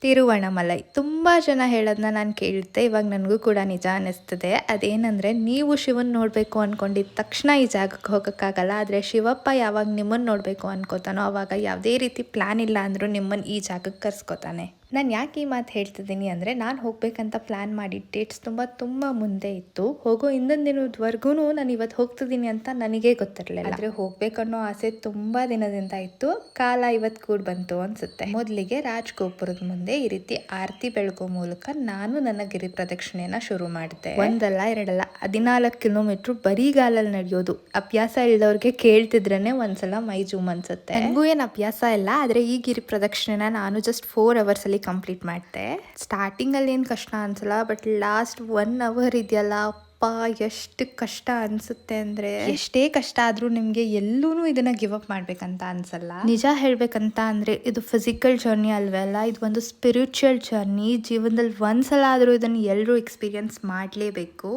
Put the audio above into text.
ತಿರುವಣ್ಣಾಮಲೈ ತುಂಬ ಜನ ಹೇಳೋದನ್ನ ನಾನು ಕೇಳಿದ್ದೆ. ಇವಾಗ ನನಗೂ ಕೂಡ ನಿಜ ಅನ್ನಿಸ್ತದೆ. ಅದೇನಂದರೆ, ನೀವು ಶಿವನ್ ನೋಡಬೇಕು ಅಂದ್ಕೊಂಡಿದ್ದ ತಕ್ಷಣ ಈ ಜಾಗಕ್ಕೆ ಹೋಗೋಕ್ಕಾಗಲ್ಲ. ಆದರೆ ಶಿವಪ್ಪ ಯಾವಾಗ ನಿಮ್ಮನ್ನು ನೋಡಬೇಕು ಅನ್ಕೋತಾನೋ ಆವಾಗ ಯಾವುದೇ ರೀತಿ ಪ್ಲ್ಯಾನ್ ಇಲ್ಲ ಅಂದರೂ ನಿಮ್ಮನ್ನು ಈ ಜಾಗಕ್ಕೆ ಕರ್ಸ್ಕೊತಾನೆ. ನಾನು ಯಾಕೆ ಈ ಮಾತು ಹೇಳ್ತಿದ್ದೀನಿ ಅಂದರೆ, ನಾನು ಹೋಗಬೇಕಂತ ಪ್ಲ್ಯಾನ್ ಮಾಡಿದ ಡೇಟ್ಸ್ ತುಂಬ ಮುಂದೆ ಇತ್ತು. ಹೋಗೋ ಹಿಂದಿನ ದಿನದವರೆಗೂ ನಾನು ಇವತ್ತು ಹೋಗ್ತಿದ್ದೀನಿ ಅಂತ ನನಗೇ ಗೊತ್ತಿರಲಿಲ್ಲ. ಆದರೆ ಹೋಗ್ಬೇಕನ್ನೋ ಆಸೆ ತುಂಬ ದಿನದಿಂದ ಇತ್ತು. ಕಾಲ ಇವತ್ತು ಕೂಡ ಬಂತು ಅನಿಸುತ್ತೆ. ಮೊದಲಿಗೆ ರಾಜಗೋಪುರದ ಮುಂದೆ ಈ ರೀತಿ ಆರತಿ ಬೆಳಗೋ ಮೂಲಕ ನಾನು ನನ್ನ ಗಿರಿ ಪ್ರದಕ್ಷಿಣೆನ ಶುರು ಮಾಡಿದೆ. ಒಂದಲ್ಲ ಎರಡಲ್ಲ 14 ಕಿಲೋಮೀಟರ್ ಬರೀಗಾಲಲ್ಲಿ ನಡೆಯೋದು. ಅಭ್ಯಾಸ ಇಲ್ಲದವ್ರಿಗೆ ಕೇಳ್ತಿದ್ರೇನೆ ಒಂದ್ಸಲ ಮೈ ಜೂಮ್ ಅನ್ಸುತ್ತೆ. ನನಗೂ ಏನು ಅಭ್ಯಾಸ ಇಲ್ಲ, ಆದರೆ ಈ ಗಿರಿ ಪ್ರದಕ್ಷಿಣೆನ ನಾನು ಜಸ್ಟ್ 4 hours ಅಲ್ಲಿ ಕಂಪ್ಲೀಟ್ ಮಾಡಿದೆ. ಸ್ಟಾರ್ಟಿಂಗ್ ಅಲ್ಲಿ ಏನು ಕಷ್ಟ ಅನ್ಸಲ್ಲ, ಬಟ್ ಲಾಸ್ಟ್ 1 hour ಇದೆಯಲ್ಲ, ಅಪ್ಪ ಎಷ್ಟು ಕಷ್ಟ ಅನ್ಸುತ್ತೆ ಅಂದ್ರೆ, ಎಷ್ಟೇ ಕಷ್ಟ ಆದ್ರೂ ನಿಮ್ಗೆ ಎಲ್ಲೂ ಇದನ್ನ ಗಿವ್ ಅಪ್ ಮಾಡ್ಬೇಕಂತ ಅನ್ಸಲ್ಲ. ನಿಜ ಹೇಳ್ಬೇಕಂತ ಅಂದ್ರೆ ಇದು ಫಿಸಿಕಲ್ ಜರ್ನಿ ಅಲ್ವಲ್ಲ, ಇದು ಒಂದು ಸ್ಪಿರಿಚುವಲ್ ಜರ್ನಿ. ಜೀವನದಲ್ಲಿ ಒಂದ್ಸಲ ಆದ್ರೂ ಇದನ್ನ ಎಲ್ಲರೂ ಎಕ್ಸ್ಪೀರಿಯನ್ಸ್ ಮಾಡ್ಲೇಬೇಕು.